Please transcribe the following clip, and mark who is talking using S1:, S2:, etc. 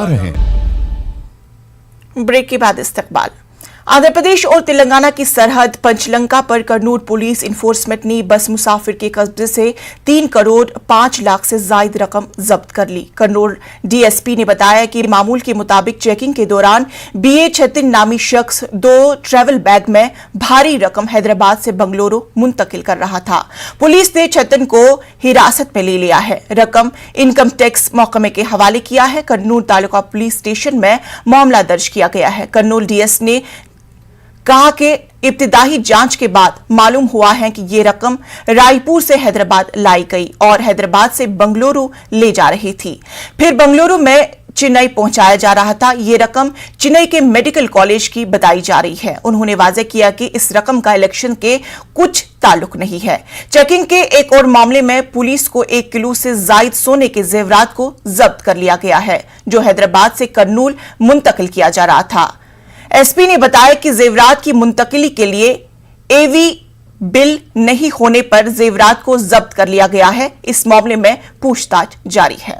S1: रहे हैं।
S2: ब्रेक के बाद इस्तकबाल। आंध्र प्रदेश और तेलंगाना की सरहद पंचलंका पर कन्नूर पुलिस इन्फोर्समेंट ने बस मुसाफिर के कब्जे से 3 करोड़ 5 लाख से ज्यादा रकम जब्त कर ली। कन्नूर डीएसपी ने बताया कि मामूल के मुताबिक चेकिंग के दौरान बीए छतिन नामी शख्स 2 ट्रैवल बैग में भारी रकम हैदराबाद से बंगलुरु मुंतकिल कर रहा था। पुलिस ने छतिन को हिरासत में ले लिया है। रकम इनकम टैक्स महकमे के हवाले किया है। कन्नूर तालुका पुलिस स्टेशन में मामला दर्ज किया गया है। कन्नूर डीएस ने कहा कि इब्तिदाई जांच के बाद मालूम हुआ है कि ये रकम रायपुर से हैदराबाद लाई गई और हैदराबाद से बंगलुरु ले जा रही थी, फिर बंगलुरु में चेन्नई पहुंचाया जा रहा था। ये रकम चेन्नई के मेडिकल कॉलेज की बताई जा रही है। उन्होंने वाजे किया कि इस रकम का इलेक्शन के कुछ ताल्लुक नहीं है। चेकिंग के एक और मामले में पुलिस को 1 किलो से जायद सोने के जेवरात को जब्त कर लिया गया है, जो हैदराबाद से कन्नूर मुंतकिल किया जा रहा था। एसपी ने बताया कि जेवरात की मुंतकिली के लिए एवी बिल नहीं होने पर जेवरात को जब्त कर लिया गया है। इस मामले में पूछताछ जारी है।